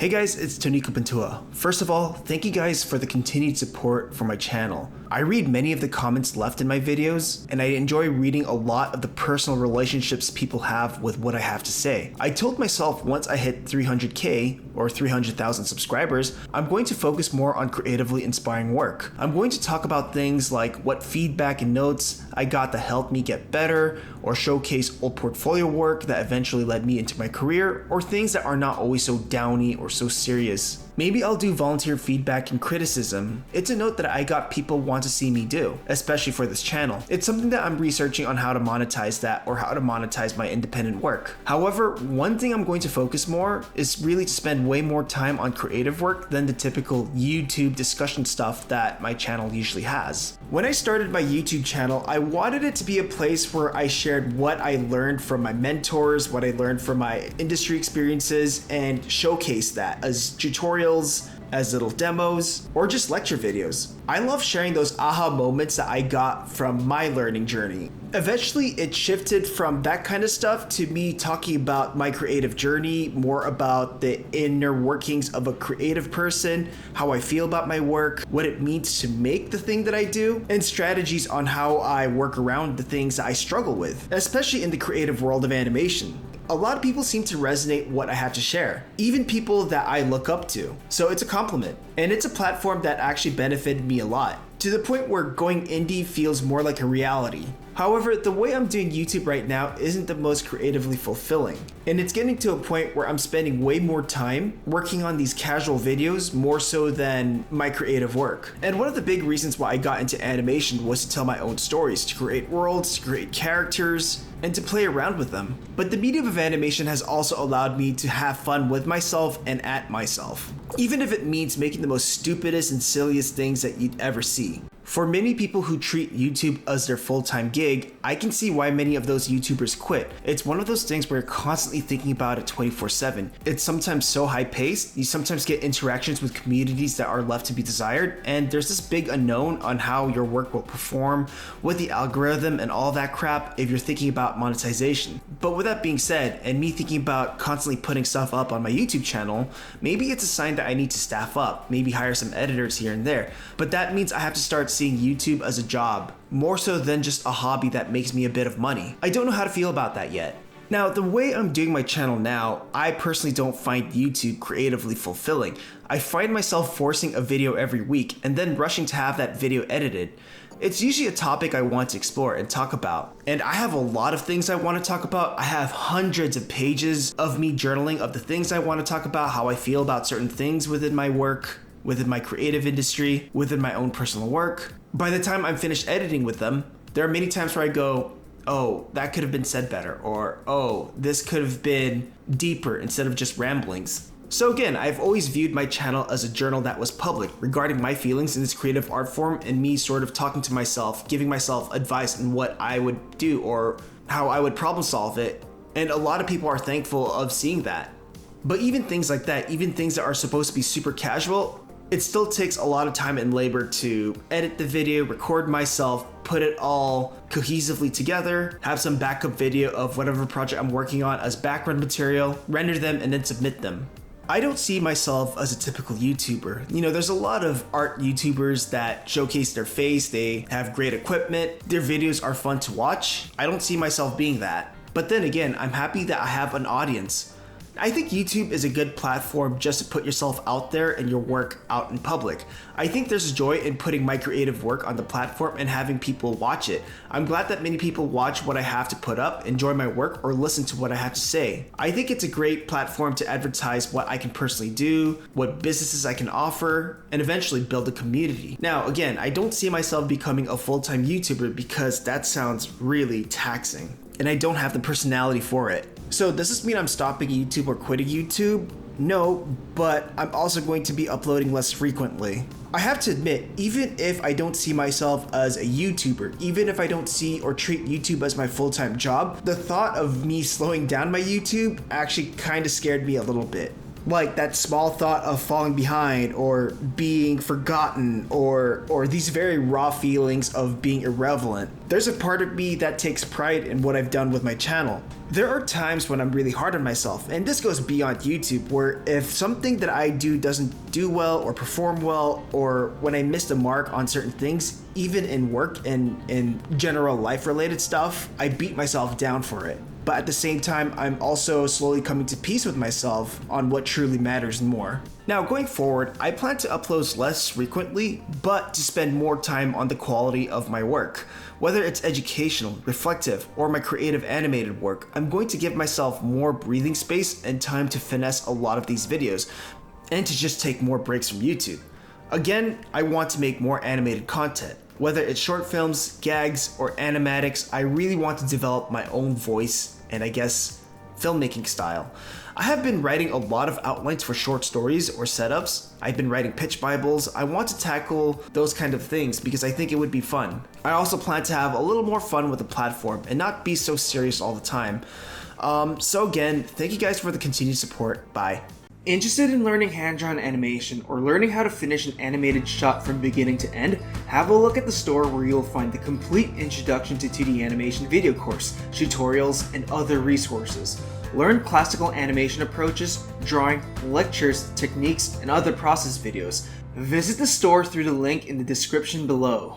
Hey guys, it's Tony Kupantua. First of all, thank you guys for the continued support for my channel. I read many of the comments left in my videos, and I enjoy reading a lot of the personal relationships people have with what I have to say. I told myself once I hit 300k or 300,000 subscribers, I'm going to focus more on creatively inspiring work. I'm going to talk about things like what feedback and notes I got that helped me get better, or showcase old portfolio work that eventually led me into my career, or things that are not always so downy or so serious. Maybe I'll do volunteer feedback and criticism. It's a note that I got people want to see me do, especially for this channel. It's something that I'm researching on how to monetize that or how to monetize my independent work. However, one thing I'm going to focus more is really to spend way more time on creative work than the typical YouTube discussion stuff that my channel usually has. When I started my YouTube channel, I wanted it to be a place where I shared what I learned from my mentors, what I learned from my industry experiences, and showcase that as tutorials, as little demos, or just lecture videos. I love sharing those aha moments that I got from my learning journey. Eventually, it shifted from that kind of stuff to me talking about my creative journey, more about the inner workings of a creative person, how I feel about my work, what it means to make the thing that I do, and strategies on how I work around the things that I struggle with, especially in the creative world of animation. A lot of people seem to resonate what I have to share, even people that I look up to. So it's a compliment. And it's a platform that actually benefited me a lot, to the point where going indie feels more like a reality. However, the way I'm doing YouTube right now isn't the most creatively fulfilling. And it's getting to a point where I'm spending way more time working on these casual videos more so than my creative work. And one of the big reasons why I got into animation was to tell my own stories, to create worlds, to create characters, and to play around with them. But the medium of animation has also allowed me to have fun with myself and at myself, even if it means making the most stupidest and silliest things that you'd ever see. For many people who treat YouTube as their full-time gig, I can see why many of those YouTubers quit. It's one of those things where you're constantly thinking about it 24/7. It's sometimes so high-paced, you sometimes get interactions with communities that are left to be desired, and there's this big unknown on how your work will perform with the algorithm and all that crap if you're thinking about monetization. But with that being said, and me thinking about constantly putting stuff up on my YouTube channel, maybe it's a sign that I need to staff up, maybe hire some editors here and there. But that means I have to start seeing YouTube as a job, more so than just a hobby that makes me a bit of money. I don't know how to feel about that yet. Now, the way I'm doing my channel now, I personally don't find YouTube creatively fulfilling. I find myself forcing a video every week and then rushing to have that video edited. It's usually a topic I want to explore and talk about. And I have a lot of things I want to talk about. I have hundreds of pages of me journaling of the things I want to talk about, how I feel about certain things within my work, within my creative industry, within my own personal work. By the time I'm finished editing with them, there are many times where I go, oh, that could have been said better, or oh, this could have been deeper instead of just ramblings. So again, I've always viewed my channel as a journal that was public regarding my feelings in this creative art form, and me sort of talking to myself, giving myself advice on what I would do or how I would problem solve it. And a lot of people are thankful of seeing that. But even things like that, even things that are supposed to be super casual, it still takes a lot of time and labor to edit the video, record myself, put it all cohesively together, have some backup video of whatever project I'm working on as background material, render them, and then submit them. I don't see myself as a typical YouTuber. You know, there's a lot of art YouTubers that showcase their face, they have great equipment, their videos are fun to watch. I don't see myself being that. But then again, I'm happy that I have an audience. I think YouTube is a good platform just to put yourself out there and your work out in public. I think there's joy in putting my creative work on the platform and having people watch it. I'm glad that many people watch what I have to put up, enjoy my work, or listen to what I have to say. I think it's a great platform to advertise what I can personally do, what businesses I can offer, and eventually build a community. Now, again, I don't see myself becoming a full-time YouTuber because that sounds really taxing, and I don't have the personality for it. So does this mean I'm stopping YouTube or quitting YouTube? No, but I'm also going to be uploading less frequently. I have to admit, even if I don't see myself as a YouTuber, even if I don't see or treat YouTube as my full-time job, the thought of me slowing down my YouTube actually kind of scared me a little bit. Like that small thought of falling behind or being forgotten or these very raw feelings of being irrelevant. There's a part of me that takes pride in what I've done with my channel. There are times when I'm really hard on myself, and this goes beyond YouTube, where if something that I do doesn't do well or perform well, or when I miss the mark on certain things, even in work and in general life related stuff, I beat myself down for it. But at the same time, I'm also slowly coming to peace with myself on what truly matters more. Now, going forward, I plan to upload less frequently, but to spend more time on the quality of my work. Whether it's educational, reflective, or my creative animated work, I'm going to give myself more breathing space and time to finesse a lot of these videos, and to just take more breaks from YouTube. Again, I want to make more animated content. Whether it's short films, gags, or animatics, I really want to develop my own voice and I guess filmmaking style. I have been writing a lot of outlines for short stories or setups. I've been writing pitch bibles. I want to tackle those kind of things because I think it would be fun. I also plan to have a little more fun with the platform and not be so serious all the time. So again, thank you guys for the continued support. Bye. Interested in learning hand-drawn animation or learning how to finish an animated shot from beginning to end? Have a look at the store where you'll find the complete Introduction to 2D Animation video course, tutorials, and other resources. Learn classical animation approaches, drawing, lectures, techniques, and other process videos. Visit the store through the link in the description below.